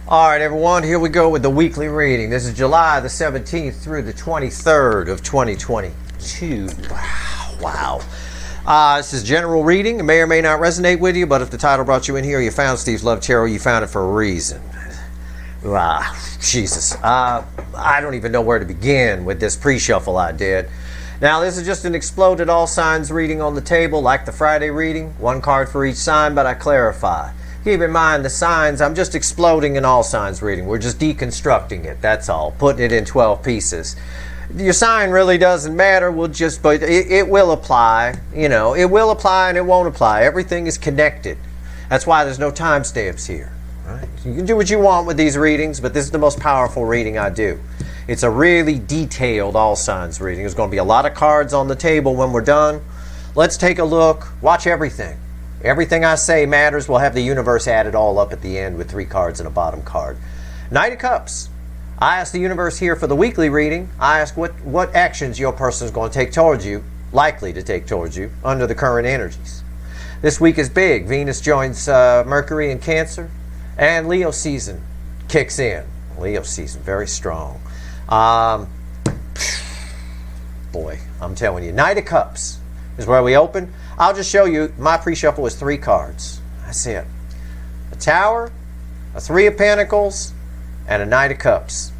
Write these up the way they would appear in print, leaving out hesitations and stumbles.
All right, everyone, here we go with the weekly reading. This is July the 17th through the 23rd of 2022. Wow. This is general reading. It may or may not resonate with you, but if the title brought you in here, you found Steve's Love Tarot, you found it for a reason. Jesus. I don't even know where to begin with this pre-shuffle I did. Now, this is just an exploded all signs reading on the table, like the Friday reading. One card for each sign, but I clarify. Keep in mind the signs, I'm just exploding an all signs reading. We're just deconstructing it, that's all. Putting it in 12 pieces. Your sign really doesn't matter. But it will apply. You know, it will apply and it won't apply. Everything is connected. That's why there's no timestamps here. Right? You can do what you want with these readings, but this is the most powerful reading I do. It's a really detailed all signs reading. There's going to be a lot of cards on the table when we're done. Let's take a look. Watch everything. Everything I say matters. We'll have the universe added all up at the end with 3 cards and a bottom card. Knight of Cups. I ask the universe here for the weekly reading. I ask what actions your person is going to take towards you, likely to take towards you, under the current energies. This week is big. Venus joins Mercury in Cancer, and Leo season kicks in. Leo season, very strong. Boy, I'm telling you. Knight of Cups is where we open. I'll just show you, my pre-shuffle is 3 cards. That's it. A Tower, a 3 of Pentacles, and a Knight of Cups.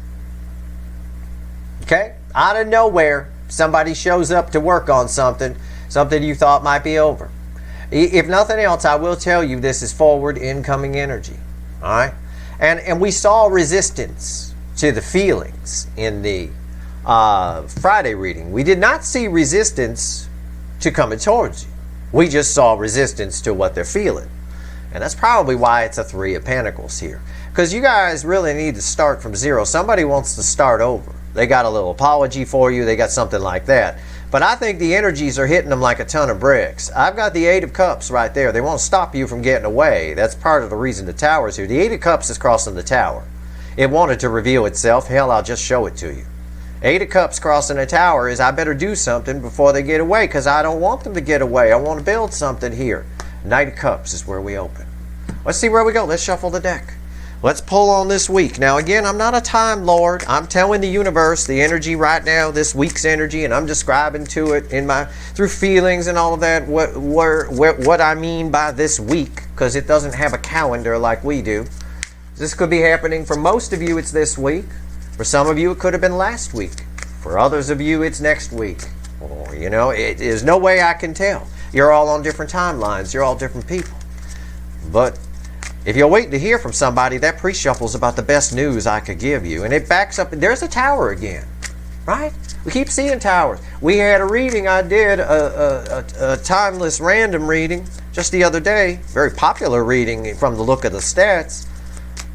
Okay? Out of nowhere, somebody shows up to work on something you thought might be over. If nothing else, I will tell you this is forward incoming energy. All right? And we saw resistance to the feelings in the Friday reading. We did not see resistance to coming towards you. We just saw resistance to what they're feeling. And that's probably why it's a 3 of Pentacles here. Because you guys really need to start from zero. Somebody wants to start over. They got a little apology for you. They got something like that. But I think the energies are hitting them like a ton of bricks. I've got the 8 of Cups right there. They won't stop you from getting away. That's part of the reason the Tower is here. The 8 of Cups is crossing the Tower. It wanted to reveal itself. Hell, I'll just show it to you. 8 of Cups crossing a Tower is I better do something before they get away, because I don't want them to get away. I want to build something here. Knight of Cups is where we open. Let's see where we go. Let's shuffle the deck. Let's pull on this week. Now again, I'm not a time lord. I'm telling the universe the energy right now, this week's energy, and I'm describing to it through feelings and all of that what I mean by this week, because it doesn't have a calendar like we do. This could be happening for most of you. It's this week. For some of you, it could have been last week. For others of you, it's next week. Or, you know, there's no way I can tell. You're all on different timelines. You're all different people. But if you're waiting to hear from somebody, that pre-shuffle is about the best news I could give you. And it backs up. There's a Tower again, right? We keep seeing towers. We had a reading I did, a timeless random reading just the other day. Very popular reading from the look of the stats.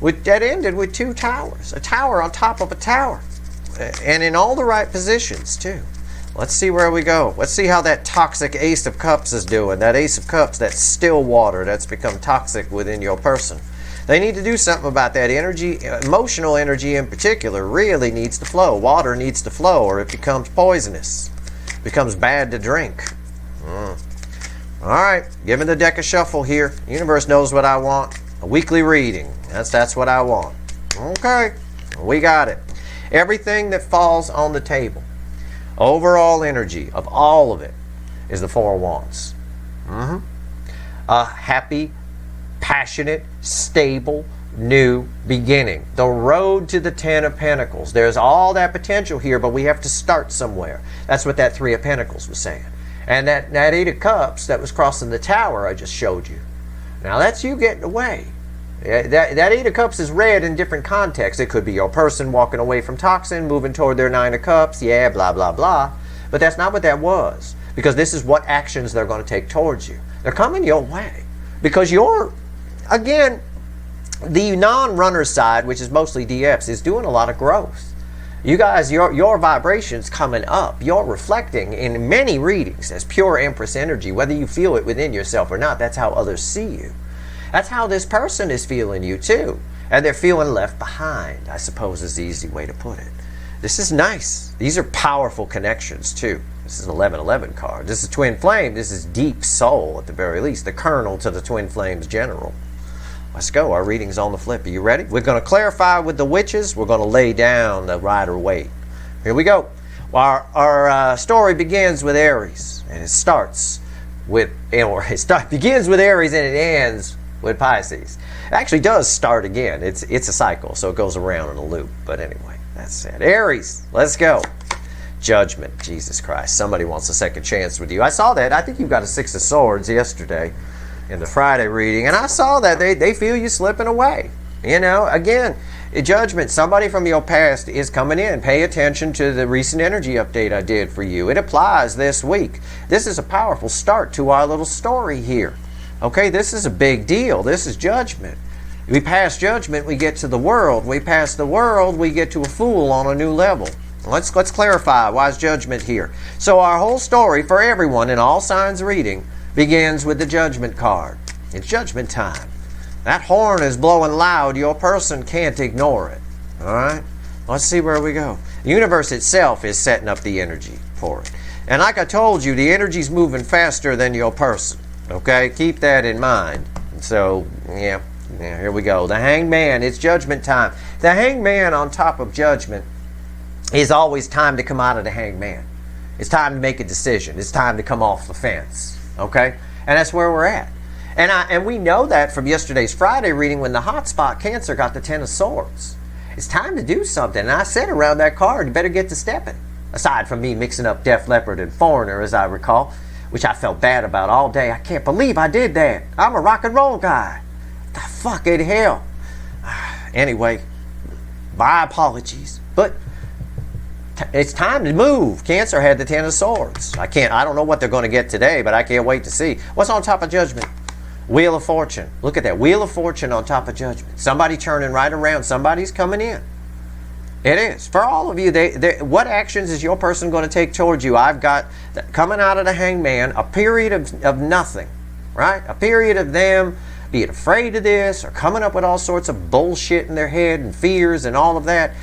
That ended with 2 towers. A tower on top of a tower. And in all the right positions, too. Let's see where we go. Let's see how that toxic Ace of Cups is doing. That Ace of Cups, that still water that's become toxic within your person. They need to do something about that energy. Emotional energy in particular really needs to flow. Water needs to flow or it becomes poisonous. It becomes bad to drink. All right, giving the deck a shuffle here. The universe knows what I want. A weekly reading. That's what I want. Okay, we got it. Everything that falls on the table, overall energy of all of it, is the 4 of Wands. A happy, passionate, stable, new beginning. The road to the 10 of Pentacles. There's all that potential here, but we have to start somewhere. That's what that 3 of Pentacles was saying. And that 8 of Cups that was crossing the Tower I just showed you. Now that's you getting away. That 8 of Cups is read in different contexts. It could be your person walking away from toxin, moving toward their 9 of Cups, yeah, blah, blah, blah. But that's not what that was, because this is what actions they're going to take towards you. They're coming your way. Because you're, again, the non-runner side, which is mostly DFs, is doing a lot of growth. You guys, your vibration's coming up. You're reflecting in many readings as pure Empress energy, whether you feel it within yourself or not. That's how others see you. That's how this person is feeling you too. And they're feeling left behind, I suppose is the easy way to put it. This is nice. These are powerful connections too. This is an 1111 card. This is twin flame. This is deep soul at the very least. The kernel to the twin flames general. Let's go. Our reading's on the flip. Are you ready? We're going to clarify with the witches. We're going to lay down the Rider-Waite. Here we go. Our story begins with Aries, and it starts with, begins with Aries and it ends with Pisces. It actually does start again. It's a cycle, so it goes around in a loop. But anyway, that's it. Aries, let's go. Judgment, Jesus Christ. Somebody wants a second chance with you. I saw that. I think you got a 6 of Swords yesterday in the Friday reading, and I saw that they feel you slipping away. You know, again, judgment, somebody from your past is coming in. Pay attention to the recent energy update I did for you. It applies this week. This is a powerful start to our little story here. Okay, this is a big deal. This is judgment. We pass judgment, we get to the world. We pass the world, we get to a fool on a new level. Let's clarify why is judgment here. So our whole story for everyone in all signs reading begins with the judgment card. It's judgment time. That horn is blowing loud. Your person can't ignore it. All right? Let's see where we go. The universe itself is setting up the energy for it. And like I told you, the energy's moving faster than your person. Okay? Keep that in mind. So, yeah, here we go. The Hanged Man, it's judgment time. The Hanged Man on top of judgment is always time to come out of the Hanged Man. It's time to make a decision. It's time to come off the fence. Okay? And that's where we're at. And we know that from yesterday's Friday reading when the hotspot Cancer got the 10 of Swords. It's time to do something. And I said around that card, you better get to stepping. Aside from me mixing up Def Leppard and Foreigner, as I recall, which I felt bad about all day. I can't believe I did that. I'm a rock and roll guy. The fucking hell. Anyway, my apologies. But it's time to move. Cancer had the 10 of Swords. I don't know what they're going to get today, but I can't wait to see. What's on top of judgment? Wheel of Fortune. Look at that. Wheel of Fortune on top of judgment. Somebody turning right around. Somebody's coming in. It is. For all of you, what actions is your person going to take towards you? I've got, coming out of the Hanged Man, a period of nothing, right? A period of them being afraid of this or coming up with all sorts of bullshit in their head and fears and all of that.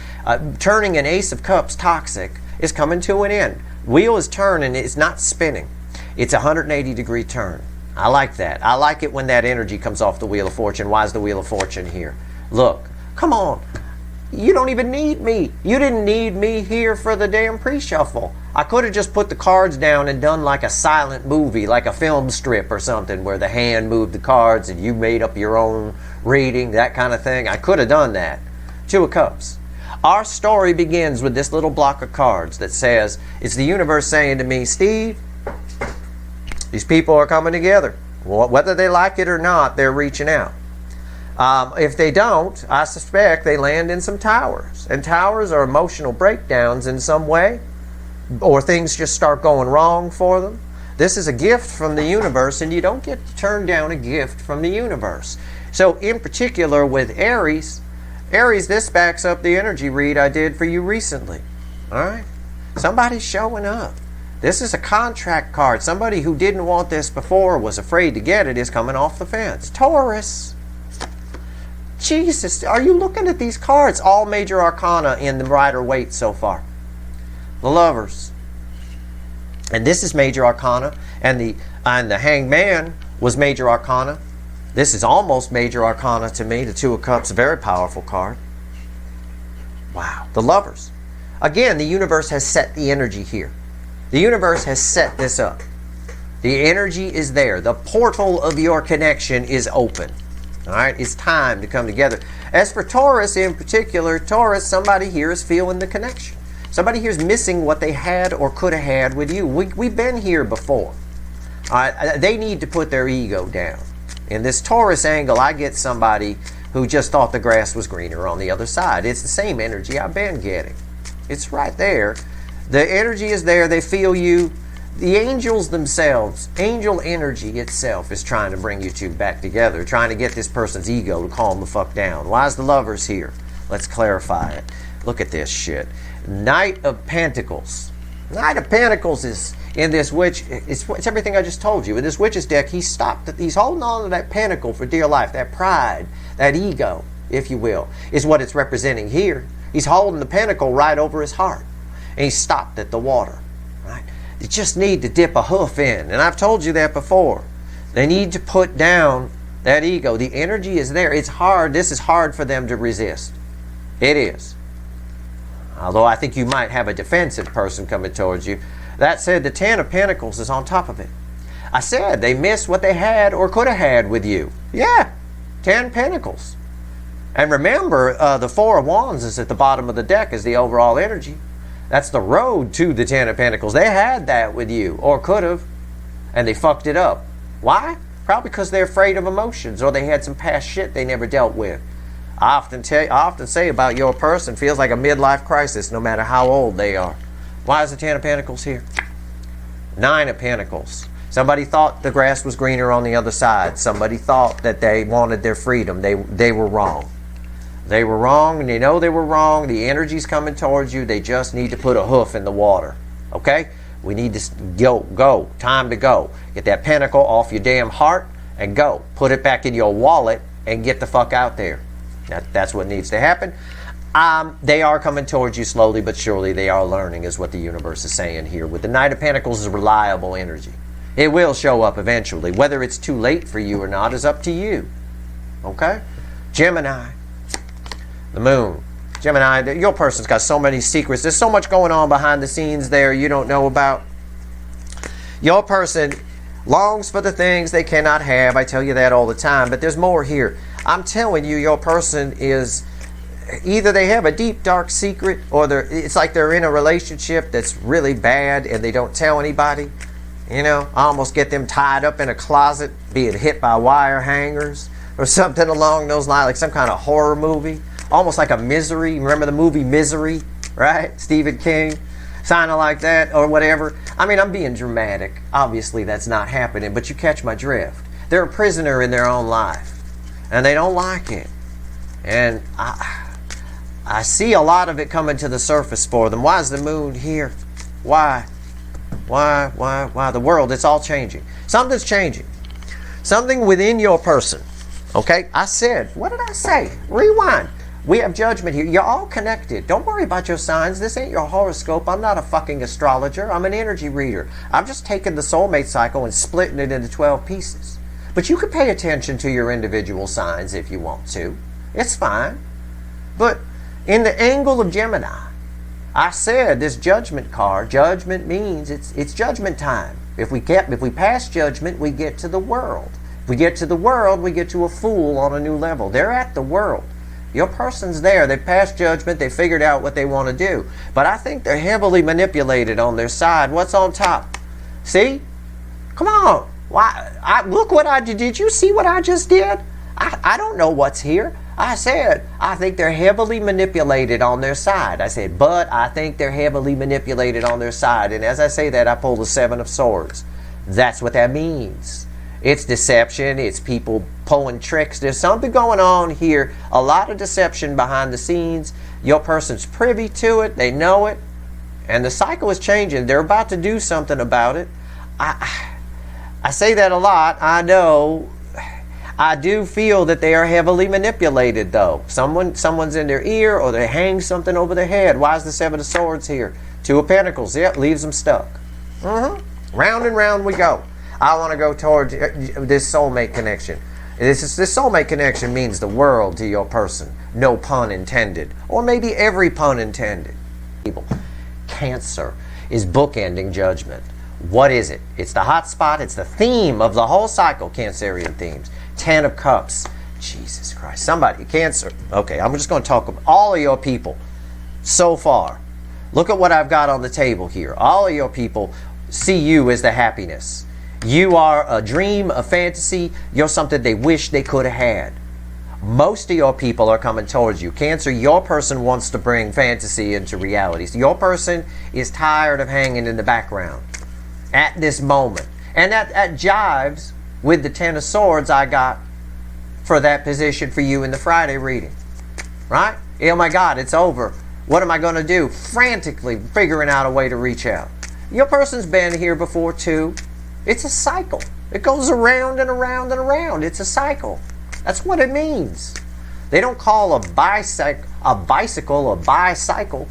Turning an Ace of Cups toxic is coming to an end. Wheel is turning. It's not spinning. It's a 180-degree turn. I like that. I like it when that energy comes off the Wheel of Fortune. Why is the Wheel of Fortune here? Look, come on. You don't even need me. You didn't need me here for the damn pre-shuffle. I could have just put the cards down and done like a silent movie, like a film strip or something, where the hand moved the cards and you made up your own reading, that kind of thing. I could have done that. 2 of Cups. Our story begins with this little block of cards that says, it's the universe saying to me, Steve, these people are coming together. Whether they like it or not, they're reaching out. If they don't, I suspect they land in some towers. And towers are emotional breakdowns in some way, or things just start going wrong for them. This is a gift from the universe, and you don't get to turn down a gift from the universe. So in particular with Aries, this backs up the energy read I did for you recently. All right? Somebody's showing up. This is a contract card. Somebody who didn't want this before, was afraid to get it, is coming off the fence. Taurus. Jesus, are you looking at these cards? All major arcana in the Rider-Waite so far. The Lovers. And this is major arcana. And the Hanged Man was major arcana. This is almost major arcana to me. The 2 of Cups, a very powerful card. Wow. The Lovers. Again, the universe has set the energy here. The universe has set this up. The energy is there. The portal of your connection is open. All right, it's time to come together. As for Taurus in particular, Taurus, somebody here is feeling the connection. Somebody here is missing what they had or could have had with you. We've been here before. All right, they need to put their ego down. In this Taurus angle, I get somebody who just thought the grass was greener on the other side. It's the same energy I've been getting. It's right there. The energy is there. They feel you. The angels themselves, angel energy itself is trying to bring you two back together, trying to get this person's ego to calm the fuck down. Why is the Lovers here? Let's clarify it. Look at this shit. Knight of Pentacles. Knight of Pentacles is in this witch. It's everything I just told you. In this witch's deck, he's holding on to that pentacle for dear life. That pride, that ego, if you will, is what it's representing here. He's holding the pentacle right over his heart. And he's stopped at the water. Right? You just need to dip a hoof in. And I've told you that before. They need to put down That ego, the energy is there. It's hard. This is hard for them to resist. It is. Although I think you might have a defensive person coming towards you. That said, the Ten of Pentacles is on top of it. I said they missed what they had or could have had with you. Yeah, 10 Pentacles. And remember, the Four of Wands is at the bottom of the deck as the overall energy. That's the road to the Ten of Pentacles. They had that with you, or could have, and they fucked it up. Why? Probably because they're afraid of emotions, or they had some past shit they never dealt with. I often say about your person, feels like a midlife crisis no matter how old they are. Why is the Ten of Pentacles here? Nine of Pentacles. Somebody thought the grass was greener on the other side. Somebody thought that they wanted their freedom. They were wrong. They were wrong, and they know they were wrong. The energy's coming towards you. They just need to put a hoof in the water. Okay? We need to go. Time to go. Get that pentacle off your damn heart and go. Put it back in your wallet and get the fuck out there. That's what needs to happen. They are coming towards you slowly but surely. They are learning, is what the universe is saying here. With the Knight of Pentacles is reliable energy. It will show up eventually. Whether it's too late for you or not is up to you. Okay? Gemini. The Moon. Gemini, your person's got so many secrets. There's so much going on behind the scenes there you don't know about. Your person longs for the things they cannot have. I tell you that all the time. But there's more here. I'm telling you, your person is... either they have a deep, dark secret, or it's like they're in a relationship that's really bad and they don't tell anybody. You know, I almost get them tied up in a closet, being hit by wire hangers or something along those lines, like some kind of horror movie. Almost like a Misery. Remember the movie Misery, right? Stephen King. Kind of like that or whatever. I mean, I'm being dramatic. Obviously, that's not happening, but you catch my drift. They're a prisoner in their own life, and they don't like it. And I see a lot of it coming to the surface for them. Why is the Moon here? Why? Why? The world, it's all changing. Something's changing. Something within your person. Okay? I said, what did I say? Rewind. We have judgment here. You're all connected. Don't worry about your signs. This ain't your horoscope. I'm not a fucking astrologer. I'm an energy reader. I'm just taking the soulmate cycle and splitting it into 12 pieces. But you can pay attention to your individual signs if you want to. It's fine. But in the angle of Gemini, I said this judgment card, judgment means it's judgment time. If we pass judgment, we get to the world. If we get to the world, we get to a fool on a new level. They're at the world. Your person's there. They passed judgment. They figured out what they want to do. But I think they're heavily manipulated on their side. What's on top? See? Come on. Look what I did. Did you see what I just did? I don't know what's here. I said, I think they're heavily manipulated on their side. I said, but I think they're heavily manipulated on their side. And as I say that, I pull the Seven of Swords. That's what that means. It's deception. It's people pulling tricks. There's something going on here. A lot of deception behind the scenes. Your person's privy to it. They know it. And the cycle is changing. They're about to do something about it. I say that a lot. I know. I do feel that they are heavily manipulated, though. Someone's in their ear, or they hang something over their head. Why is the Seven of Swords here? Two of Pentacles. Yep, leaves them stuck. Round and round we go. I want to go towards this soulmate connection. This soulmate connection means the world to your person. No pun intended. Or maybe every pun intended. Cancer is bookending judgment. What is it? It's the hot spot. It's the theme of the whole cycle, Cancerian themes. Ten of Cups. Jesus Christ. Somebody, Cancer. Okay, I'm just going to talk about all of your people so far. Look at what I've got on the table here. All of your people see you as the happiness. You are a dream, a fantasy. You're something they wish they could have had. Most of your people are coming towards you. Cancer, your person wants to bring fantasy into reality. So your person is tired of hanging in the background at this moment. And that jives with the Ten of Swords I got for that position for you in the Friday reading. Right? Oh my God, it's over. What am I going to do? Frantically figuring out a way to reach out. Your person's been here before too. It's a cycle. It goes around and around and around. It's a cycle. That's what it means. They don't call a bicycle a bicycle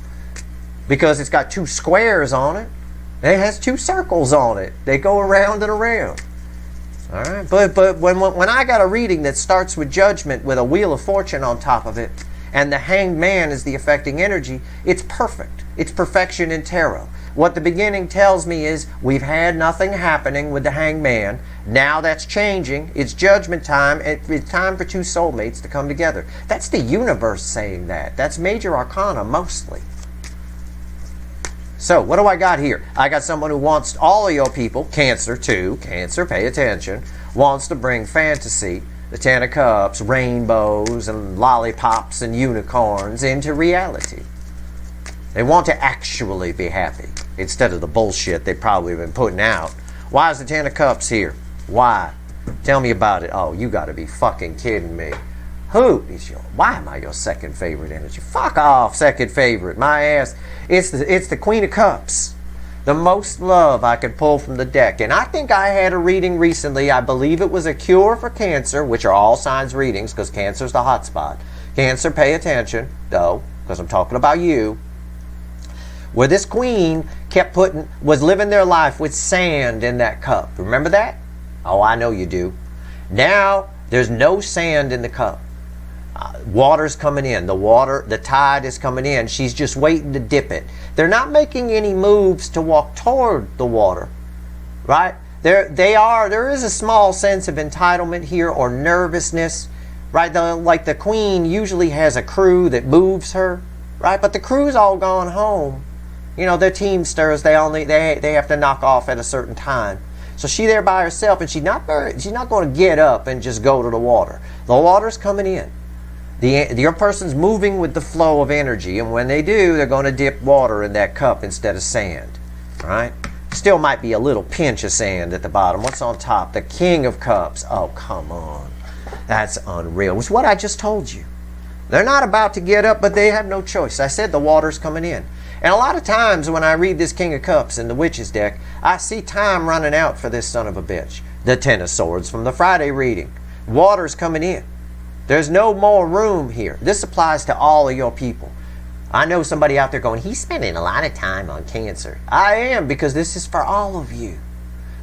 because it's got two squares on it. It has two circles on it. They go around and around. All right, but when I got a reading that starts with judgment with a wheel of fortune on top of it, and the hanged man is the affecting energy, it's perfect. It's perfection in tarot. What the beginning tells me is we've had nothing happening with the hanged man. Now that's changing. It's judgment time. It's time for two soulmates to come together. That's the universe saying that. That's major arcana mostly. So what do I got here? I got someone who wants all of your people, Cancer too, Cancer, pay attention, wants to bring fantasy, the Ten of Cups, rainbows and lollipops and unicorns into reality. They want to actually be happy instead of the bullshit they've probably been putting out. Why is the Ten of Cups here? Why? Tell me about it. Oh, you got to be fucking kidding me. Who is your? Why am I your second favorite energy? Fuck off, second favorite. My ass. It's the Queen of Cups. The most love I could pull from the deck. And I think I had a reading recently. I believe it was a cure for Cancer, which are all signs readings because Cancer's the hot spot. Cancer, pay attention, though, because I'm talking about you. Where this queen was living their life with sand in that cup. Remember that? Oh, I know you do. Now, there's no sand in the cup. Water's coming in. The tide is coming in. She's just waiting to dip it. They're not making any moves to walk toward the water, right? There is a small sense of entitlement here or nervousness, right? Like the queen usually has a crew that moves her, right? But the crew's all gone home. You know, they're teamsters. They have to knock off at a certain time. So she's there by herself, and she's not going to get up and just go to the water. The water's coming in. Your person's moving with the flow of energy, and when they do, they're going to dip water in that cup instead of sand, right? Still might be a little pinch of sand at the bottom. What's on top? The King of Cups. Oh, come on. That's unreal. It's what I just told you. They're not about to get up, but they have no choice. I said the water's coming in. And a lot of times when I read this King of Cups in the Witch's deck, I see time running out for this son of a bitch. The Ten of Swords from the Friday reading. Water's coming in. There's no more room here. This applies to all of your people. I know somebody out there going, he's spending a lot of time on Cancer. I am, because this is for all of you.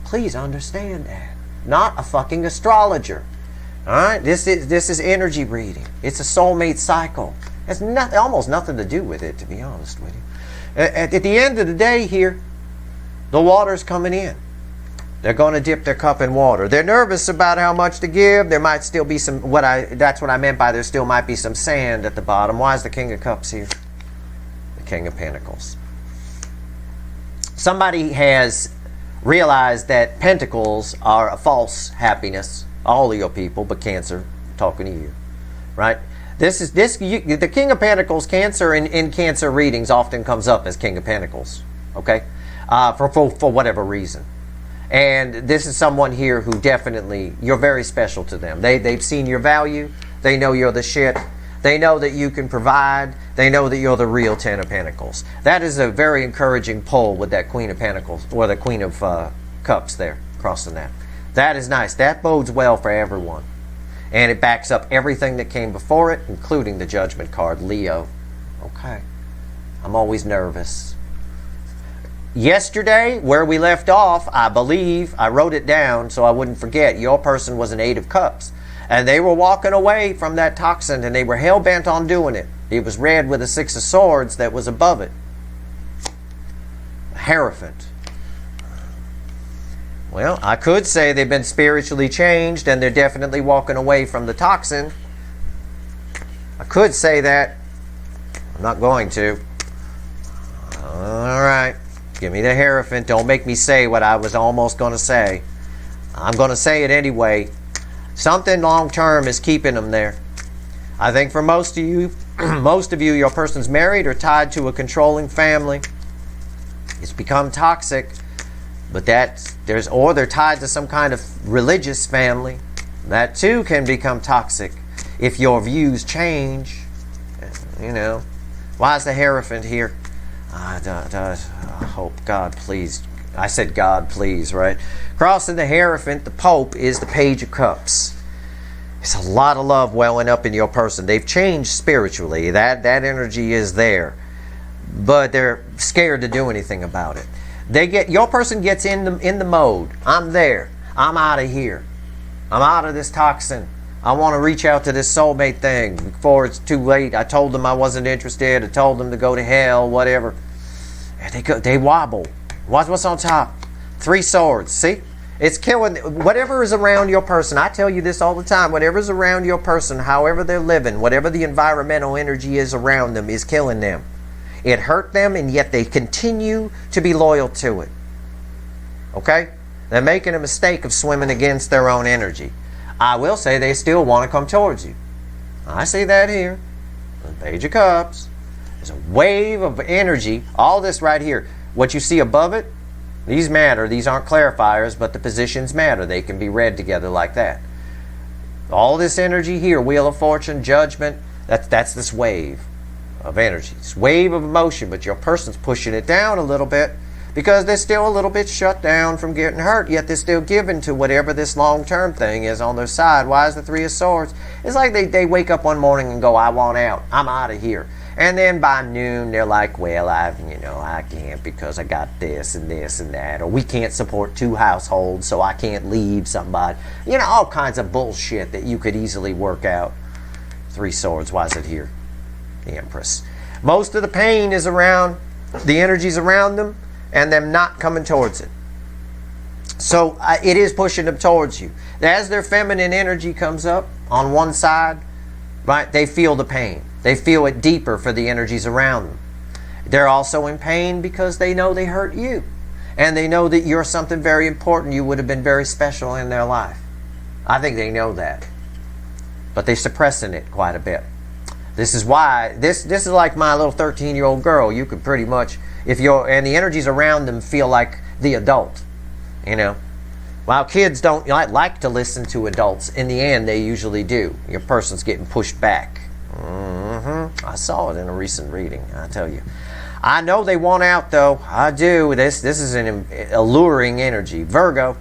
Please understand that. Not a fucking astrologer. All right? This is energy reading. It's a soulmate cycle. It has almost nothing to do with it, to be honest with you. At the end of the day here, the water's coming in. They're going to dip their cup in water. They're nervous about how much to give. There might still be some, that's what I meant by there still might be some sand at the bottom. Why is the King of Cups here? The King of Pentacles. Somebody has realized that pentacles are a false happiness. All of your people, but Cancer, talking to you, right? The King of Pentacles, Cancer in Cancer readings often comes up as King of Pentacles, okay? For whatever reason. And this is someone here who definitely, you're very special to them. They've seen your value. They know you're the shit. They know that you can provide. They know that you're the real Ten of Pentacles. That is a very encouraging pull with that Queen of Pentacles, or the Queen of Cups there, crossing that. That is nice. That bodes well for everyone. And it backs up everything that came before it, including the Judgment card, Leo. Okay. I'm always nervous. Yesterday, where we left off, I believe, I wrote it down so I wouldn't forget, your person was an Eight of Cups. And they were walking away from that toxin, and they were hell-bent on doing it. It was red with a Six of Swords that was above it. Hierophant. Well, I could say they've been spiritually changed and they're definitely walking away from the toxin. I could say that. I'm not going to. All right. Give me the Hierophant. Don't make me say what I was almost going to say. I'm going to say it anyway. Something long-term is keeping them there. I think for most of you, your person's married or tied to a controlling family. It's become toxic. But they're tied to some kind of religious family. That too can become toxic if your views change. You know. Why is the Hierophant here? I hope God please. I said God please, right? Crossing the Hierophant, the Pope is the Page of Cups. It's a lot of love welling up in your person. They've changed spiritually. That energy is there. But they're scared to do anything about it. Your person gets in the mode. I'm there. I'm out of here. I'm out of this toxin. I want to reach out to this soulmate thing before it's too late. I told them I wasn't interested. I told them to go to hell, whatever. And they wobble. Watch what's on top. 3 swords. See? It's killing whatever is around your person. I tell you this all the time. Whatever's around your person, however they're living, whatever the environmental energy is around them, is killing them. It hurt them, and yet they continue to be loyal to it. Okay? They're making a mistake of swimming against their own energy. I will say they still want to come towards you. I see that here. The Page of Cups. There's a wave of energy. All this right here. What you see above it, these matter. These aren't clarifiers, but the positions matter. They can be read together like that. All this energy here, Wheel of Fortune, Judgment, that's this wave of energy. This wave of emotion, but your person's pushing it down a little bit because they're still a little bit shut down from getting hurt, yet they're still given to whatever this long-term thing is on their side. Why is the 3 of Swords? It's like they wake up one morning and go, I want out. I'm out of here. And then by noon, they're like, well, I can't because I got this and this and that. Or we can't support 2 households, so I can't leave somebody. All kinds of bullshit that you could easily work out. 3 Swords, why is it here? The Empress. Most of the pain is around, the energy's around them, and them not coming towards it. So it is pushing them towards you. As their feminine energy comes up on one side, right, they feel the pain. They feel it deeper for the energies around them. They're also in pain because they know they hurt you. And they know that you're something very important. You would have been very special in their life. I think they know that. But they're suppressing it quite a bit. This is why, this is like my little 13-year-old girl. You could pretty much, and the energies around them feel like the adult, While kids don't like to listen to adults, in the end they usually do. Your person's getting pushed back. I saw it in a recent reading, I tell you. I know they want out, though. I do. This is an alluring energy. Virgo,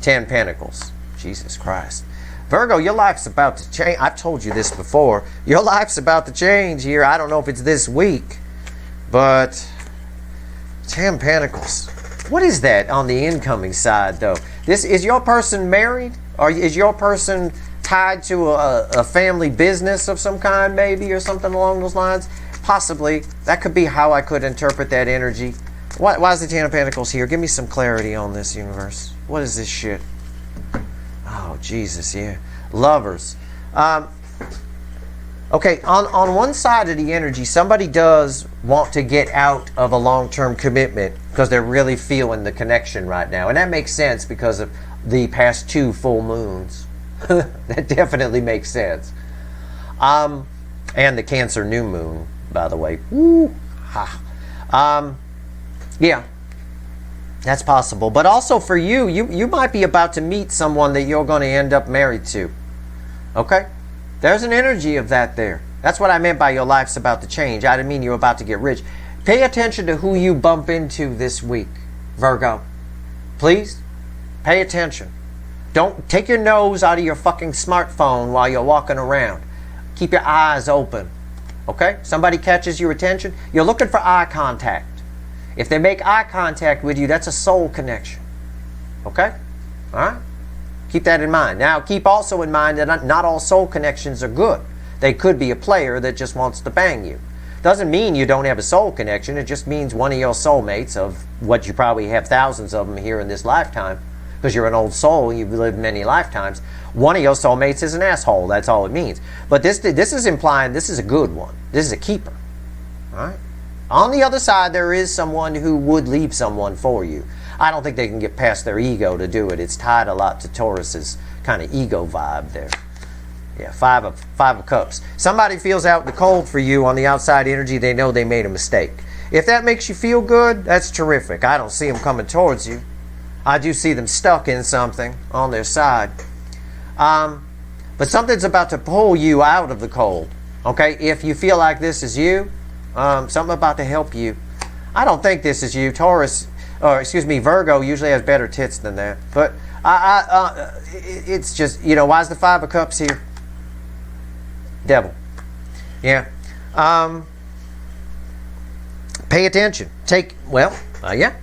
10 Pentacles. Jesus Christ. Virgo, your life's about to change. I've told you this before. Your life's about to change here. I don't know if it's this week, but 10 Pentacles. What is that on the incoming side, though? Is your person married? Or is your person tied to a family business of some kind, maybe, or something along those lines? Possibly. That could be how I could interpret that energy. Why is the 10 of Pentacles here? Give me some clarity on this, universe. What is this shit? Oh, Jesus, yeah. Lovers. Okay, on one side of the energy, somebody does want to get out of a long-term commitment because they're really feeling the connection right now. And that makes sense because of the past 2 full moons. That definitely makes sense. And the Cancer new moon, by the way. Woo! Ha. Yeah. That's possible. But also for you might be about to meet someone that you're going to end up married to. Okay? There's an energy of that there. That's what I meant by your life's about to change. I didn't mean you're about to get rich. Pay attention to who you bump into this week, Virgo. Please? Pay attention. Don't take your nose out of your fucking smartphone while you're walking around. Keep your eyes open. Okay? Somebody catches your attention. You're looking for eye contact. If they make eye contact with you, that's a soul connection. Okay? All right? Keep that in mind. Now, keep also in mind that not all soul connections are good. They could be a player that just wants to bang you. Doesn't mean you don't have a soul connection. It just means one of your soulmates, of what you probably have thousands of them here in this lifetime, because you're an old soul, you've lived many lifetimes. One of your soulmates is an asshole. That's all it means. But this is implying this is a good one. This is a keeper. All right? On the other side, there is someone who would leave someone for you. I don't think they can get past their ego to do it. It's tied a lot to Taurus's kind of ego vibe there. Yeah, five of Cups. Somebody feels out in the cold for you on the outside energy. They know they made a mistake. If that makes you feel good, that's terrific. I don't see them coming towards you. I do see them stuck in something on their side. But something's about to pull you out of the cold. Okay, if you feel like this is you, something about to help you. I don't think this is you. Taurus, or excuse me, Virgo usually has better tits than that. But it's just, why is the 5 of Cups here? Devil. Yeah. Pay attention. Yeah.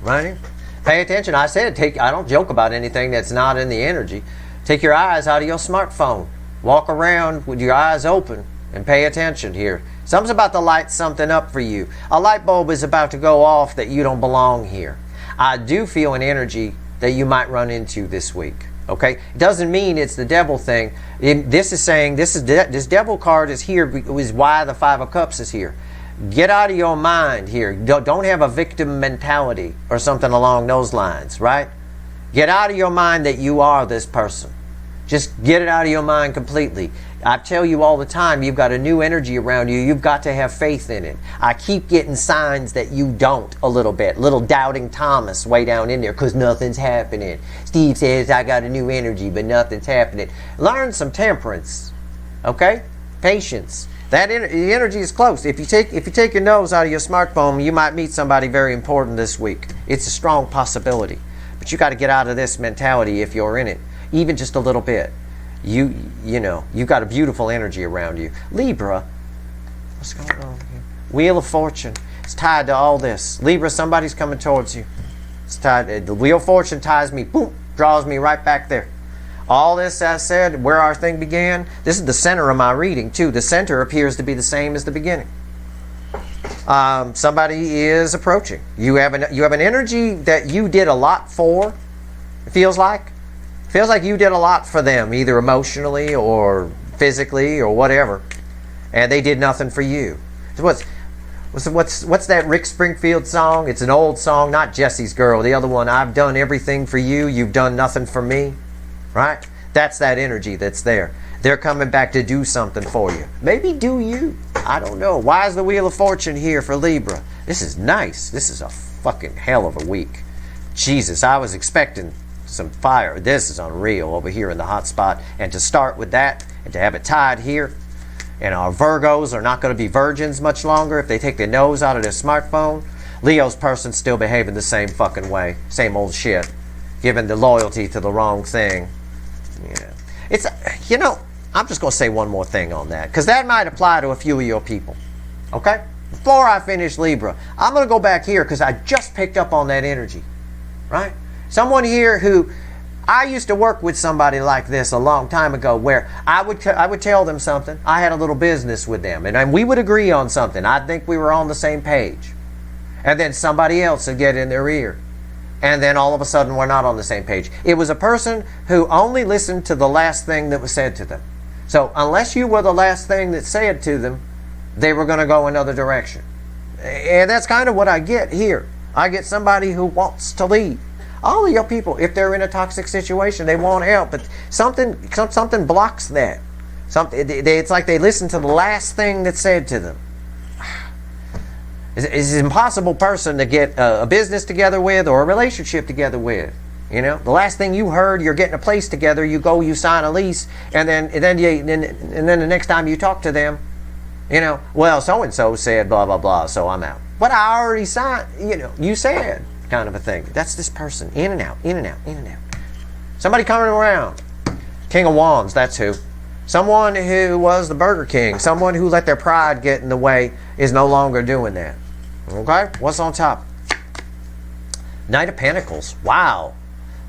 Right here. Pay attention. I said, I don't joke about anything that's not in the energy. Take your eyes out of your smartphone. Walk around with your eyes open and pay attention here. Something's about to light something up for you. A light bulb is about to go off that you don't belong here. I do feel an energy that you might run into this week. Okay? It doesn't mean it's the devil thing. This is saying, this devil card is here, is why the Five of Cups is here. Get out of your mind here. Don't have a victim mentality or something along those lines, right? Get out of your mind that you are this person. Just get it out of your mind completely. I tell you all the time, you've got a new energy around you. You've got to have faith in it. I keep getting signs that you don't a little bit. Little doubting Thomas way down in there because nothing's happening. Steve says, I got a new energy, but nothing's happening. Learn some temperance, okay? Patience. The energy is close. If you take your nose out of your smartphone, you might meet somebody very important this week. It's a strong possibility. But you got to get out of this mentality if you're in it, even just a little bit. You know, you've got a beautiful energy around you. Libra, what's going on here? Wheel of Fortune. It's tied to all this. Libra, somebody's coming towards you. It's tied. The Wheel of Fortune ties me, boom, draws me right back there. All this, I said, where our thing began, this is the center of my reading, too. The center appears to be the same as the beginning. Somebody is approaching. You have an energy that you did a lot for, it feels like. It feels like you did a lot for them, either emotionally or physically or whatever, and they did nothing for you. What's that Rick Springfield song? It's an old song, not Jesse's Girl. The other one, I've done everything for you, you've done nothing for me. Right? That's that energy that's there. They're coming back to do something for you. Maybe do you. I don't know. Why is the Wheel of Fortune here for Libra? This is nice. This is a fucking hell of a week. Jesus, I was expecting some fire. This is unreal over here in the hot spot. And to start with that, and to have it tied here, and our Virgos are not going to be virgins much longer if they take their nose out of their smartphone. Leo's person's still behaving the same fucking way. Same old shit. Giving the loyalty to the wrong thing. Yeah. It's, you know, I'm just going to say one more thing on that, because that might apply to a few of your people. Okay? Before I finish Libra, I'm going to go back here because I just picked up on that energy. Right? Someone here who, I used to work with somebody like this a long time ago where I would tell them something. I had a little business with them, and we would agree on something. I'd think we were on the same page. And then somebody else would get in their ear. And then all of a sudden we're not on the same page. It was a person who only listened to the last thing that was said to them. So unless you were the last thing that said to them, they were going to go another direction. And that's kind of what I get here. I get somebody who wants to leave. All of your people, if they're in a toxic situation, they want help, but something blocks that. It's like they listen to the last thing that's said to them. It's an impossible person to get a business together with or a relationship together with. You know, the last thing you heard, you're getting a place together. You go, you sign a lease, and then the next time you talk to them, you know, well, so and so said blah blah blah, so I'm out. But I already signed. You know, you said kind of a thing. That's this person, in and out, in and out, in and out. Somebody coming around. King of Wands. That's who. Someone who was the Burger King. Someone who let their pride get in the way is no longer doing that. Okay? What's on top? Knight of Pentacles. Wow.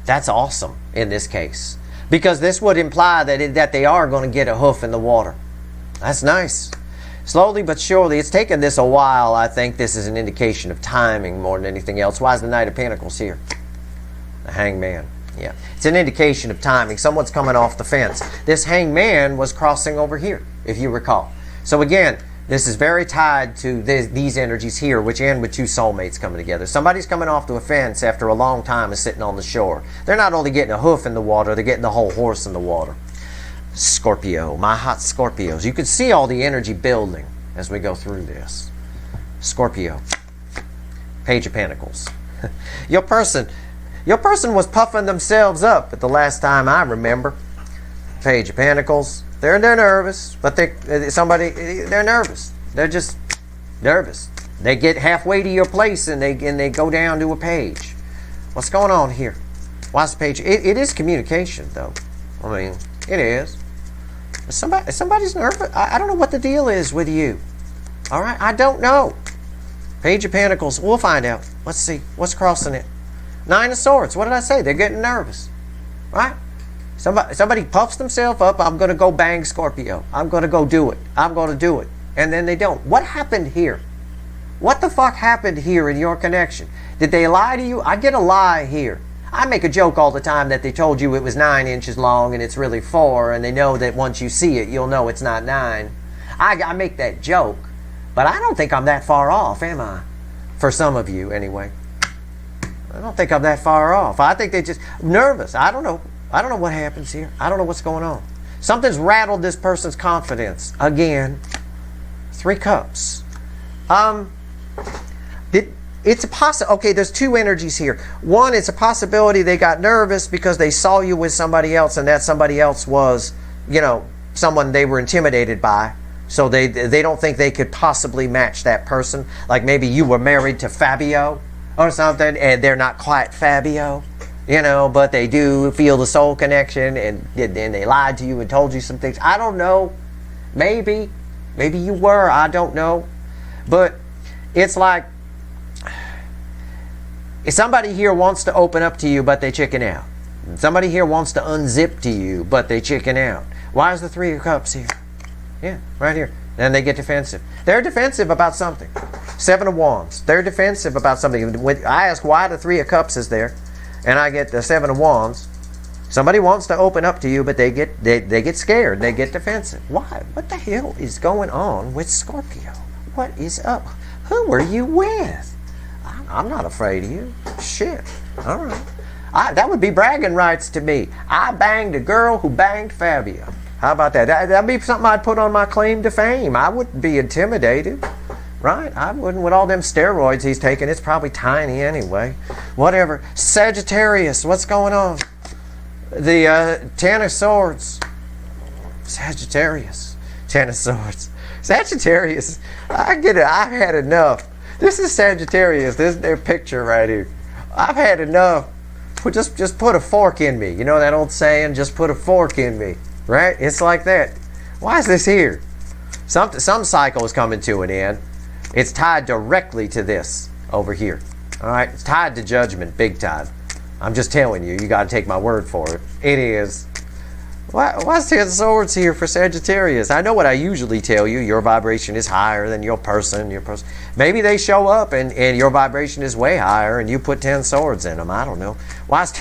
That's awesome in this case. Because this would imply that they are going to get a hoof in the water. That's nice. Slowly but surely. It's taken this a while. I think this is an indication of timing more than anything else. Why is the Knight of Pentacles here? The Hangman. Yeah. It's an indication of timing. Someone's coming off the fence. This Hangman was crossing over here, if you recall. So again, this is very tied to these energies here, which end with two soulmates coming together. Somebody's coming off the fence after a long time and sitting on the shore. They're not only getting a hoof in the water, they're getting the whole horse in the water. Scorpio, my hot Scorpios. You can see all the energy building as we go through this. Scorpio, Page of Pentacles. Your person was puffing themselves up at the last time I remember. Page of Pentacles. They're nervous, but they're nervous. They're just nervous. They get halfway to your place and they go down to a page. What's going on here? Why's the page? It is communication, though. I mean, it is. Somebody's nervous. I don't know what the deal is with you. All right, I don't know. Page of Pentacles. We'll find out. Let's see. What's crossing it? Nine of Swords. What did I say? They're getting nervous. Right? Somebody puffs themselves up. I'm going to go bang Scorpio. I'm going to go do it. I'm going to do it. And then they don't. What happened here? What the fuck happened here in your connection? Did they lie to you? I get a lie here. I make a joke all the time that they told you it was 9 inches long and it's really 4, and they know that once you see it, you'll know it's not 9. I make that joke, but I don't think I'm that far off, am I? For some of you, anyway. I don't think I'm that far off. I think they're just nervous. I don't know. I don't know what happens here. I don't know what's going on. Something's rattled this person's confidence. Again, 3 cups. It's a okay, there's 2 energies here. One, it's a possibility they got nervous because they saw you with somebody else, and that somebody else was, someone they were intimidated by. So they don't think they could possibly match that person. Like maybe you were married to Fabio or something, and they're not quite Fabio, but they do feel the soul connection, and they lied to you and told you some things. I don't know. Maybe you were. I don't know. But it's like, if somebody here wants to open up to you, but they chicken out. Somebody here wants to unzip to you, but they chicken out. Why is the 3 of Cups here? Yeah, right here. And they get defensive. They're defensive about something. 7 of Wands. They're defensive about something. I ask why the 3 of Cups is there, and I get the 7 of Wands. Somebody wants to open up to you, but they get scared. They get defensive. Why? What the hell is going on with Scorpio? What is up? Who are you with? I'm not afraid of you. Shit. All right. That would be bragging rights to me. I banged a girl who banged Fabio. How about that? That'd be something I'd put on my claim to fame. I wouldn't be intimidated. Right? I wouldn't with all them steroids he's taking. It's probably tiny anyway. Whatever. Sagittarius. What's going on? The 10 of Swords. Sagittarius. 10 of Swords. Sagittarius. I get it. I've had enough. This is Sagittarius. This is their picture right here. I've had enough. Just put a fork in me. You know that old saying, just put a fork in me. Right? It's like that. Why is this here? Some cycle is coming to an end. It's tied directly to this over here. All right? It's tied to judgment, big time. I'm just telling you. You got to take my word for it. It is. Why's 10 Swords here for Sagittarius? I know what I usually tell you. Your vibration is higher than your person. Maybe they show up and your vibration is way higher and you put 10 Swords in them. I don't know. Why's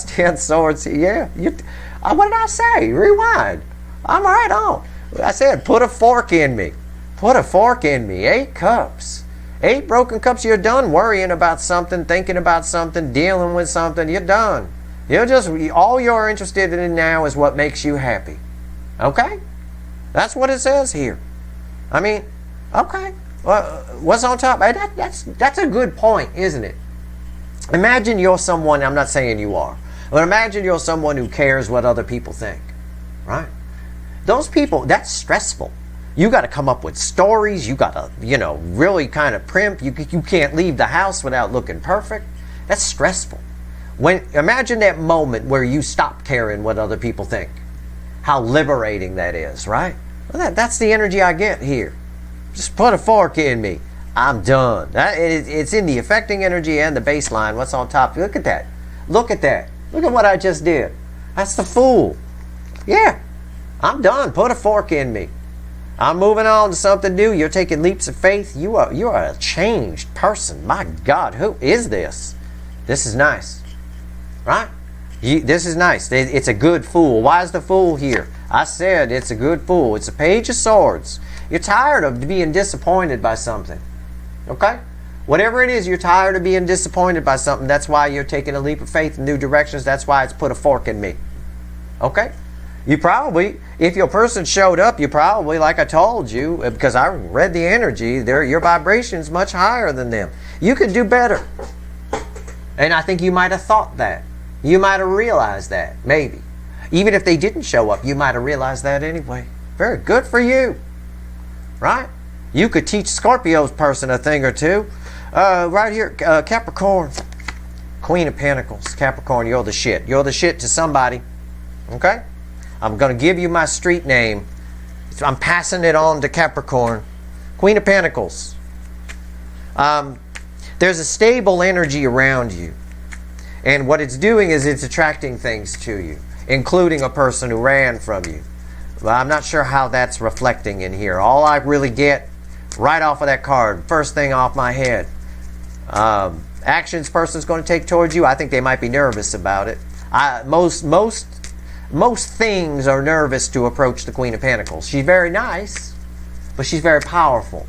10 Swords? Yeah. What did I say? Rewind. I'm right on. I said put a fork in me. Put a fork in me. 8 cups. 8 broken cups. You're done worrying about something, thinking about something, dealing with something. You're done. All you're interested in now is what makes you happy. Okay? That's what it says here. I mean, okay. Well, what's on top? That's a good point, isn't it? Imagine you're someone, I'm not saying you are, but imagine you're someone who cares what other people think. Right? Those people, that's stressful. You got to come up with stories. You got to, really kind of primp. You can't leave the house without looking perfect. That's stressful. Imagine that moment where you stop caring what other people think. How liberating that is, right? Well, that's the energy I get here. Just put a fork in me. I'm done. It's in the affecting energy and the baseline. What's on top? Look at that. Look at that. Look at what I just did. That's the Fool. Yeah. I'm done. Put a fork in me. I'm moving on to something new. You're taking leaps of faith. You are a changed person. My God, who is this? This is nice. Right? This is nice. It's a good Fool. Why is the Fool here? I said it's a good Fool. It's a Page of Swords. You're tired of being disappointed by something. Okay? Whatever it is, you're tired of being disappointed by something. That's why you're taking a leap of faith in new directions. That's why it's put a fork in me. Okay? You probably, if your person showed up, you probably, like I told you, because I read the energy, your vibration is much higher than them. You could do better. And I think you might have thought that. You might have realized that, maybe. Even if they didn't show up, you might have realized that anyway. Very good for you. Right? You could teach Scorpio's person a thing or two. Right here, Capricorn. Queen of Pentacles. Capricorn, you're the shit. You're the shit to somebody. Okay? I'm going to give you my street name. I'm passing it on to Capricorn. Queen of Pentacles. There's a stable energy around you. And what it's doing is it's attracting things to you, including a person who ran from you. But I'm not sure how that's reflecting in here. All I really get right off of that card, first thing off my head, actions person's going to take towards you, I think they might be nervous about it. Most things are nervous to approach the Queen of Pentacles. She's very nice, but she's very powerful,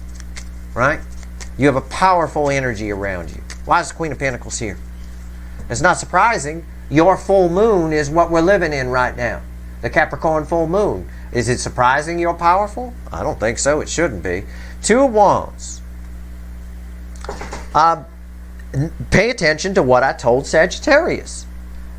right? You have a powerful energy around you. Why is the Queen of Pentacles here? It's not surprising. Your full moon is what we're living in right now. The Capricorn full moon. Is it surprising you're powerful? I don't think so. It shouldn't be. Two of Wands. Pay attention to what I told Sagittarius.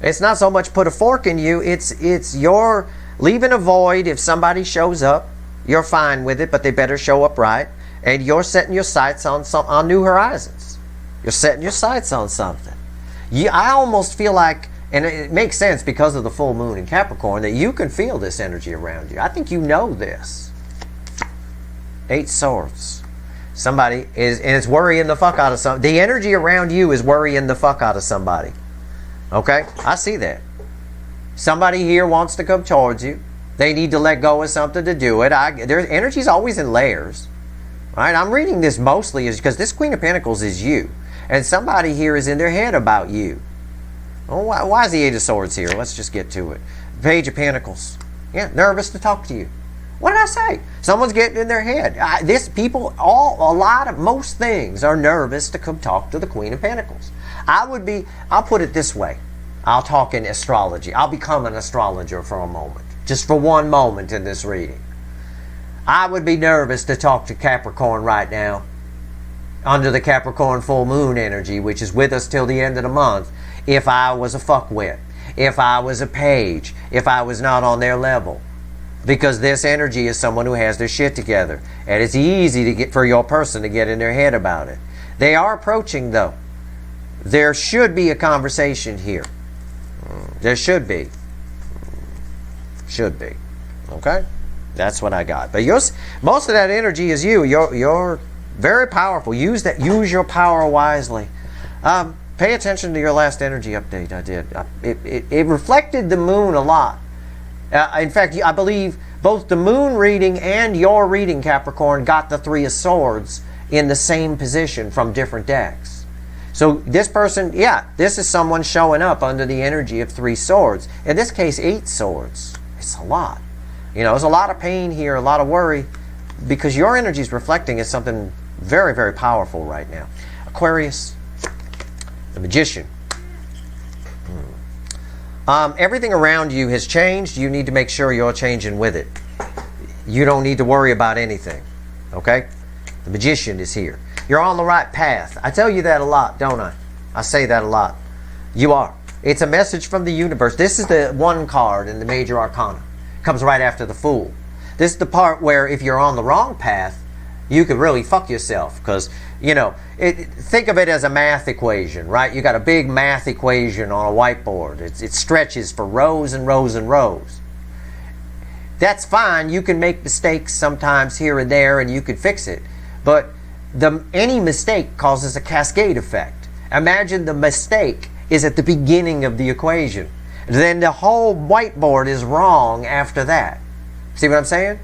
It's not so much put a fork in you. It's you're leaving a void. If somebody shows up, you're fine with it, but they better show up right. And you're setting your sights on new horizons. You're setting your sights on something. I almost feel like, and it makes sense because of the full moon in Capricorn, that you can feel this energy around you. I think you know this. 8 Swords. Somebody is worrying the fuck out of somebody. The energy around you is worrying the fuck out of somebody. Okay? I see that. Somebody here wants to come towards you. They need to let go of something to do it. Their energy's always in layers. Right? I'm reading this mostly because this Queen of Pentacles is you. And somebody here is in their head about you. Oh, why is the 8 of Swords here? Let's just get to it. Page of Pentacles. Yeah, nervous to talk to you. What did I say? Someone's getting in their head. Most things are nervous to come talk to the Queen of Pentacles. I'll put it this way. I'll talk in astrology. I'll become an astrologer for a moment. Just for one moment in this reading. I would be nervous to talk to Capricorn right now. Under the Capricorn full moon energy, which is with us till the end of the month, if I was a fuckwit, if I was a page, if I was not on their level. Because this energy is someone who has their shit together. And it's easy for your person to get in their head about it. They are approaching, though. There should be a conversation here. There should be. Should be. Okay? That's what I got. But most of that energy is you. You're very powerful. Use your power wisely. Pay attention to your last energy update I did. It reflected the moon a lot. In fact, I believe both the moon reading and your reading, Capricorn, got the 3 of Swords in the same position from different decks. So this person, this is someone showing up under the energy of 3 swords. In this case, 8 swords. It's a lot. There's a lot of pain here, a lot of worry, because your energy is reflecting as something very, very powerful right now. Aquarius, the Magician. Everything around you has changed. You need to make sure you're changing with it. You don't need to worry about anything. Okay? The Magician is here. You're on the right path. I tell you that a lot, don't I? I say that a lot. You are. It's a message from the universe. This is the one card in the Major Arcana. It comes right after the Fool. This is the part where if you're on the wrong path, you could really fuck yourself. Because, think of it as a math equation, right? You got a big math equation on a whiteboard. It stretches for rows and rows and rows. That's fine. You can make mistakes sometimes here and there, and you can fix it. But any mistake causes a cascade effect. Imagine the mistake is at the beginning of the equation. Then the whole whiteboard is wrong after that. See what I'm saying?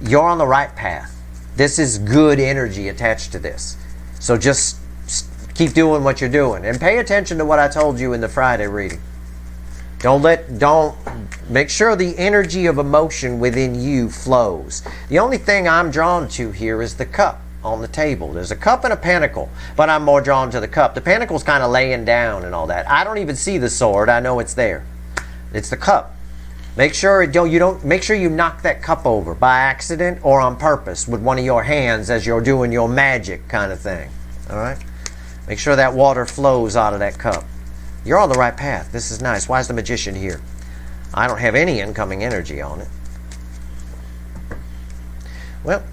You're on the right path. This is good energy attached to this. So just keep doing what you're doing. And pay attention to what I told you in the Friday reading. Make sure the energy of emotion within you flows. The only thing I'm drawn to here is the cup on the table. There's a cup and a pentacle, but I'm more drawn to the cup. The pentacle's kind of laying down and all that. I don't even see the sword. I know it's there. It's the cup. Make sure you knock that cup over by accident or on purpose with one of your hands as you're doing your magic kind of thing. All right? Make sure that water flows out of that cup. You're on the right path. This is nice. Why is the Magician here? I don't have any incoming energy on it. Well,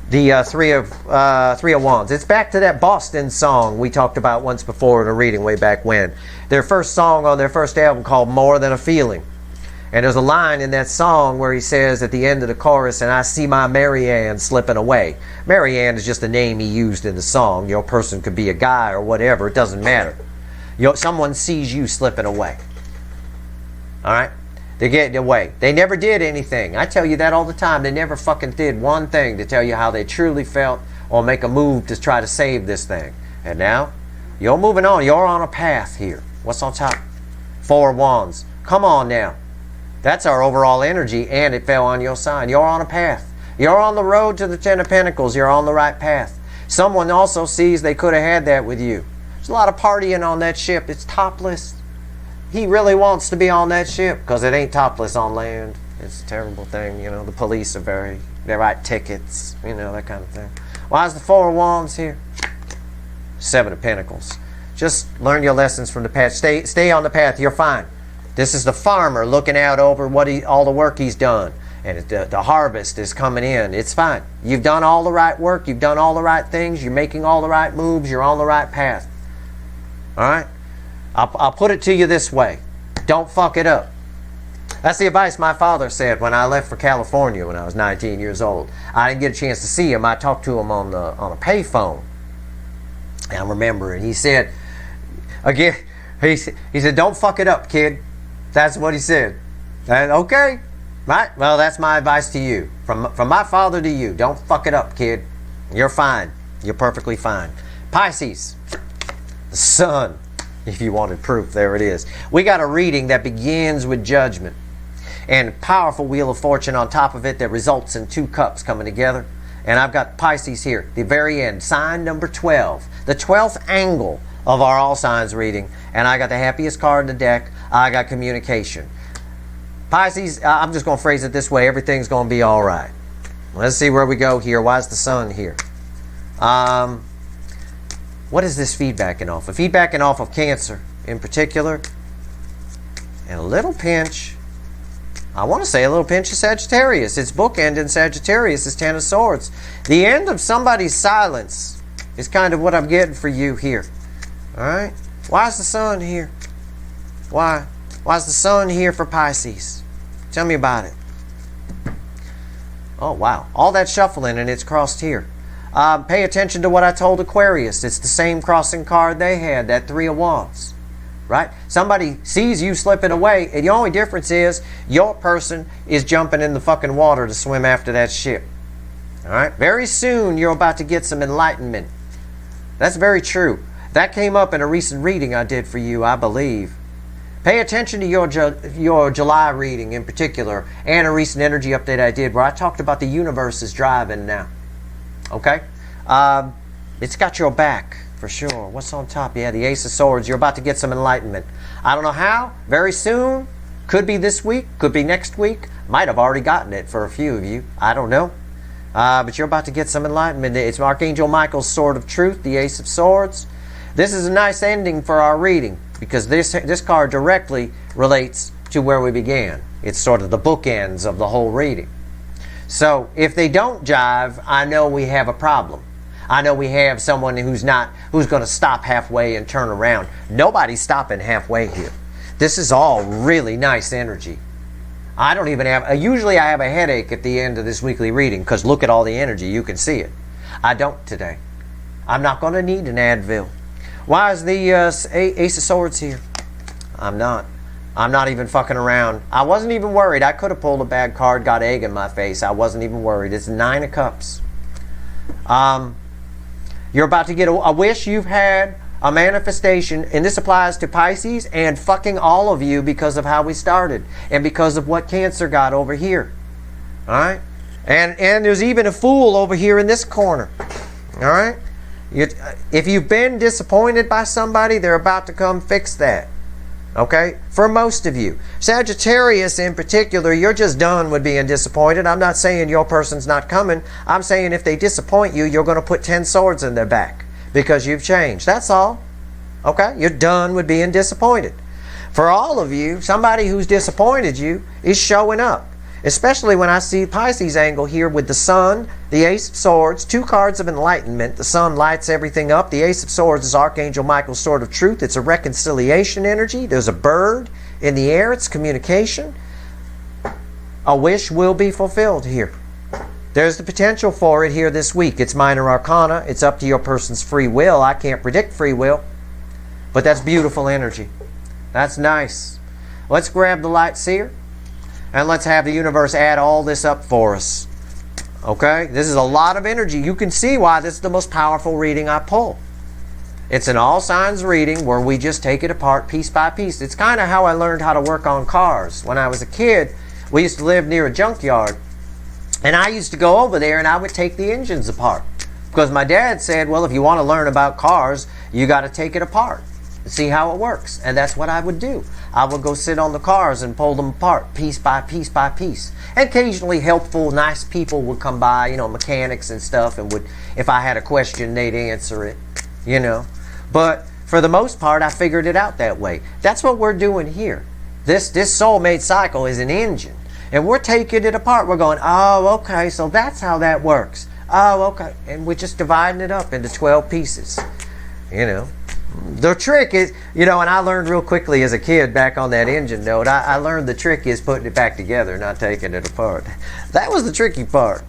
the three of Wands. It's back to that Boston song we talked about once before in a reading way back when. Their first song on their first album called More Than a Feeling. And there's a line in that song where he says at the end of the chorus, and I see my Mary Ann slipping away. Mary Ann is just a name he used in the song. Your person could be a guy or whatever. It doesn't matter. Someone sees you slipping away. All right? They're getting away. They never did anything. I tell you that all the time. They never fucking did one thing to tell you how they truly felt or make a move to try to save this thing. And now, you're moving on. You're on a path here. What's on top? 4 of Wands. Come on now. That's our overall energy, and it fell on your sign. You're on a path. You're on the road to the 10 of Pentacles. You're on the right path. Someone also sees they could have had that with you. There's a lot of partying on that ship. It's topless. He really wants to be on that ship because it ain't topless on land. It's a terrible thing. You know, the police are they write tickets, you know, that kind of thing. Why is the 4 of Wands here? 7 of Pentacles. Just learn your lessons from the past. Stay on the path. You're fine. This is the farmer looking out over all the work he's done. And the harvest is coming in. It's fine. You've done all the right work. You've done all the right things. You're making all the right moves. You're on the right path. All right? I'll put it to you this way. Don't fuck it up. That's the advice my father said when I left for California when I was 19 years old. I didn't get a chance to see him. I talked to him on a payphone. And I remember it. He said, again, he said, don't fuck it up, kid. That's what he said. And, okay. Right? Well, that's my advice to you. From my father to you. Don't fuck it up, kid. You're fine. You're perfectly fine. Pisces. The sun. If you wanted proof, there it is. We got a reading that begins with judgment. And powerful Wheel of Fortune on top of it that results in 2 cups coming together. And I've got Pisces here, the very end. Sign number 12. The 12th angle of our all signs reading. And I got the happiest card in the deck. I got communication. Pisces, I'm just going to phrase it this way. Everything's going to be all right. Let's see where we go here. Why is the sun here? What is this feedbacking off of? Feedbacking off of Cancer in particular. And a little pinch. I want to say a little pinch of Sagittarius. It's bookend in Sagittarius is 10 of Swords. The end of somebody's silence is kind of what I'm getting for you here. Alright? Why is the sun here? Why? Why is the sun here for Pisces? Tell me about it. Oh, wow. All that shuffling and it's crossed here. Pay attention to what I told Aquarius. It's the same crossing card they had, that 3 of Wands. Right? Somebody sees you slipping away, and the only difference is your person is jumping in the fucking water to swim after that ship. Alright? Very soon you're about to get some enlightenment. That's very true. That came up in a recent reading I did for you, I believe. Pay attention to your July reading in particular, and a recent energy update I did where I talked about the universe is driving now. Okay? It's got your back, for sure. What's on top? Yeah, the Ace of Swords. You're about to get some enlightenment. I don't know how. Very soon. Could be this week. Could be next week. Might have already gotten it for a few of you. I don't know. But you're about to get some enlightenment. It's Archangel Michael's Sword of Truth, the Ace of Swords. This is a nice ending for our reading because this card directly relates to where we began. It's sort of the bookends of the whole reading. So if they don't jive, I know we have a problem. I know we have someone who's going to stop halfway and turn around. Nobody's stopping halfway here. This is all really nice energy. I don't even have, usually I have a headache at the end of this weekly reading because look at all the energy, you can see it. I don't today. I'm not going to need an Advil. Why is the Ace of Swords here? I'm not even fucking around. I wasn't even worried. I could have pulled a bad card, got egg in my face. I wasn't even worried. It's 9 of Cups. You're about to get a wish you've had, a manifestation, and this applies to Pisces and fucking all of you because of how we started and because of what Cancer got over here. Alright? And there's even a Fool over here in this corner. Alright? If you've been disappointed by somebody, they're about to come fix that. Okay? For most of you. Sagittarius in particular, you're just done with being disappointed. I'm not saying your person's not coming. I'm saying if they disappoint you, you're going to put 10 swords in their back because you've changed. That's all. Okay? You're done with being disappointed. For all of you, somebody who's disappointed you is showing up. Especially when I see Pisces angle here with the Sun, the Ace of Swords, 2 cards of enlightenment. The Sun lights everything up. The Ace of Swords is Archangel Michael's Sword of Truth. It's a reconciliation energy. There's a bird in the air. It's communication. A wish will be fulfilled here. There's the potential for it here this week. It's minor arcana. It's up to your person's free will. I can't predict free will. But that's beautiful energy. That's nice. Let's grab the light seer and let's have the universe add all this up for us. Okay? This is a lot of energy. You can see why this is the most powerful reading I pull. It's an all signs reading where we just take it apart piece by piece. It's kind of how I learned how to work on cars. When I was a kid, we used to live near a junkyard, and I used to go over there and I would take the engines apart. Because my dad said, well, if you want to learn about cars, you got to take it apart and see how it works. And that's what I would do. I would go sit on the cars and pull them apart piece by piece by piece. And occasionally helpful, nice people would come by, you know, mechanics and stuff, and would, if I had a question, they'd answer it, you know. But for the most part, I figured it out that way. That's what we're doing here. This soulmate cycle is an engine. And we're taking it apart. We're going, oh, okay, so that's how that works. Oh, okay. And we're just dividing it up into 12 pieces. You know. The trick is, you know, and I learned real quickly as a kid back on that engine note, I learned the trick is putting it back together, not taking it apart. That was the tricky part.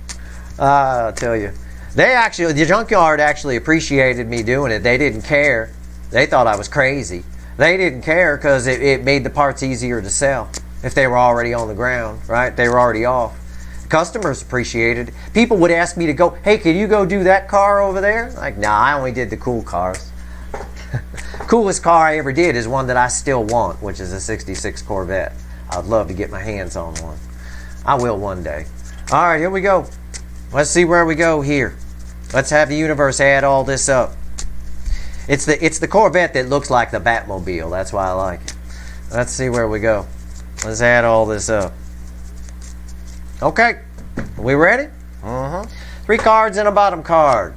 I'll tell you. The junkyard actually appreciated me doing it. They didn't care. They thought I was crazy. They didn't care because it made the parts easier to sell if they were already on the ground, right? They were already off. Customers appreciated it. People would ask me to go, hey, can you go do that car over there? Like, nah, I only did the cool cars. Coolest car I ever did is one that I still want, which is a 66 Corvette. I'd love to get my hands on one. I will one day. All right, here we go. Let's see where we go here. Let's have the universe add all this up. It's the Corvette that looks like the Batmobile. That's why I like it. Let's see where we go. Let's add all this up. Okay. Are we ready? 3 cards and a bottom card.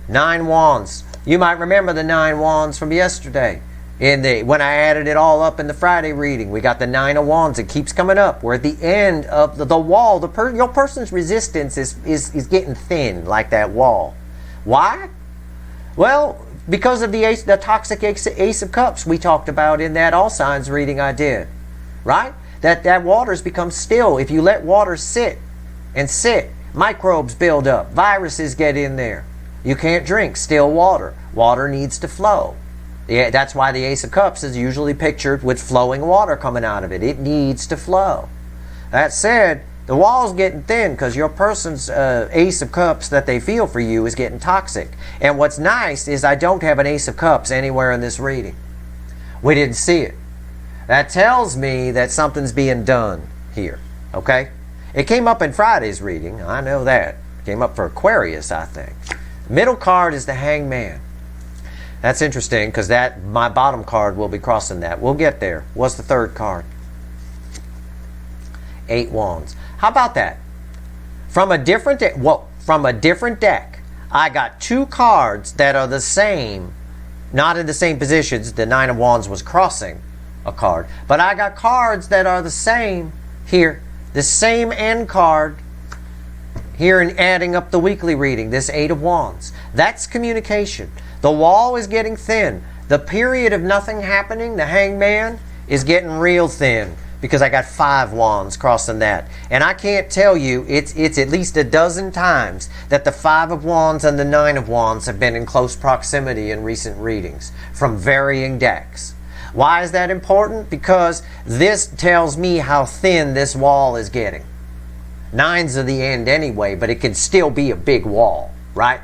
9 wands. You might remember the 9 wands from yesterday. When I added it all up in the Friday reading, we got the 9 of wands. It keeps coming up. We're at the end of the wall. Your person's resistance is getting thin, like that wall. Why? Well, because of the toxic ace of cups we talked about in that all signs reading I did. Right? That water's become still. If you let water sit, microbes build up. Viruses get in there. You can't drink still water. Water needs to flow. Yeah, that's why the Ace of Cups is usually pictured with flowing water coming out of it. It needs to flow. That said, the wall's getting thin because your person's Ace of Cups that they feel for you is getting toxic. And what's nice is I don't have an Ace of Cups anywhere in this reading. We didn't see it. That tells me that something's being done here. Okay? It came up in Friday's reading. I know that. It came up for Aquarius, I think. Middle card is the Hangman. That's interesting because my bottom card will be crossing that. We'll get there. What's the third card? 8 wands. How about that? From a different deck, I got 2 cards that are the same, not in the same positions. The 9 of wands was crossing a card, but I got cards that are the same here. The same end card here, and adding up the weekly reading, this 8 of wands. That's communication. The wall is getting thin. The period of nothing happening, the Hangman, is getting real thin because I got 5 wands crossing that. And I can't tell you, it's at least a dozen times that the 5 of wands and the 9 of wands have been in close proximity in recent readings from varying decks. Why is that important? Because this tells me how thin this wall is getting. 9's are the end anyway, but it can still be a big wall, right?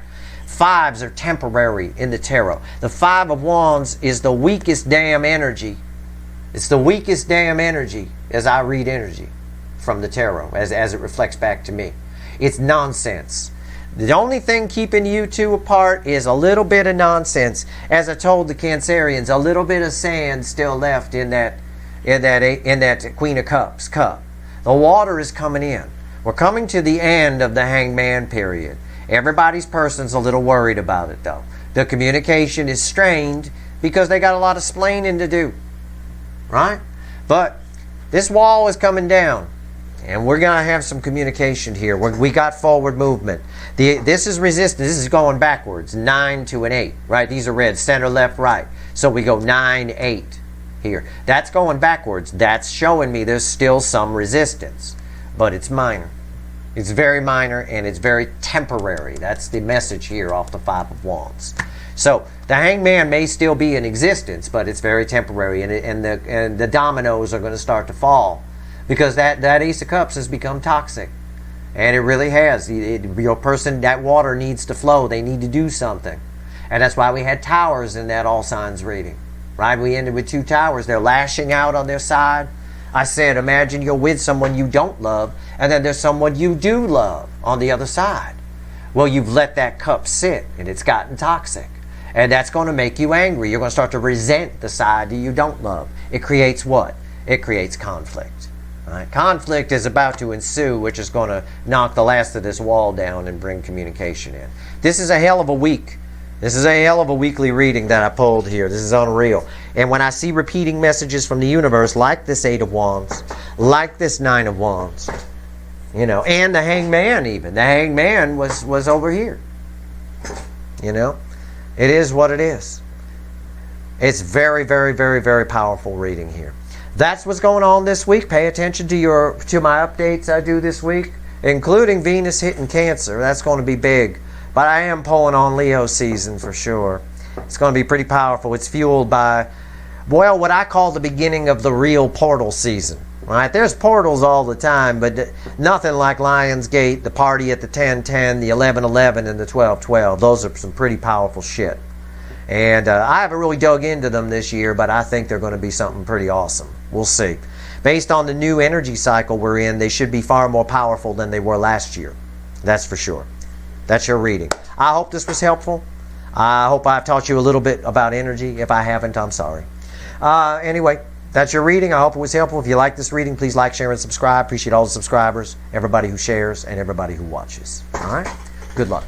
5s are temporary in the tarot. The 5 of wands is the weakest damn energy. It's the weakest damn energy as I read energy from the tarot, as it reflects back to me. It's nonsense. The only thing keeping you two apart is a little bit of nonsense. As I told the Cancerians, a little bit of sand still left in that Queen of Cups cup. The water is coming in. We're coming to the end of the Hangman period. Everybody's person's a little worried about it though. The communication is strained because they got a lot of splaining to do. Right? But this wall is coming down. And we're going to have some communication here. We got forward movement. This is resistance. This is going backwards. 9 to an 8. Right? These are red. Center, left, right. So we go 9, 8 here. That's going backwards. That's showing me there's still some resistance. But it's minor. It's very minor and it's very temporary. That's the message here off the Five of Wands. So the Hangman may still be in existence, but it's very temporary, and the dominoes are going to start to fall because that Ace of Cups has become toxic, and it really has. Your person, that water needs to flow. They need to do something, and that's why we had towers in that all signs reading, right? We ended with 2 towers. They're lashing out on their side. I said, imagine you're with someone you don't love, and then there's someone you do love on the other side. Well, you've let that cup sit, and it's gotten toxic. And that's going to make you angry. You're going to start to resent the side that you don't love. It creates what? It creates conflict. Right? Conflict is about to ensue, which is going to knock the last of this wall down and bring communication in. This is a hell of a week. This is a hell of a weekly reading that I pulled here. This is unreal. And when I see repeating messages from the universe, like this 8 of Wands, like this 9 of Wands, you know, and the Hangman even. The Hangman was over here. You know? It is what it is. It's very, very, very, very powerful reading here. That's what's going on this week. Pay attention to my updates I do this week, including Venus hitting Cancer. That's going to be big. But I am pulling on Leo season for sure. It's going to be pretty powerful. It's fueled by, well, what I call the beginning of the real portal season. Right? There's portals all the time, but nothing like Lionsgate, the party at the 10-10, the 11-11, and the 12-12. Those are some pretty powerful shit. And I haven't really dug into them this year, but I think they're going to be something pretty awesome. We'll see. Based on the new energy cycle we're in, they should be far more powerful than they were last year. That's for sure. That's your reading. I hope this was helpful. I hope I've taught you a little bit about energy. If I haven't, I'm sorry. Anyway, that's your reading. I hope it was helpful. If you like this reading, please like, share, and subscribe. Appreciate all the subscribers, everybody who shares, and everybody who watches. All right? Good luck.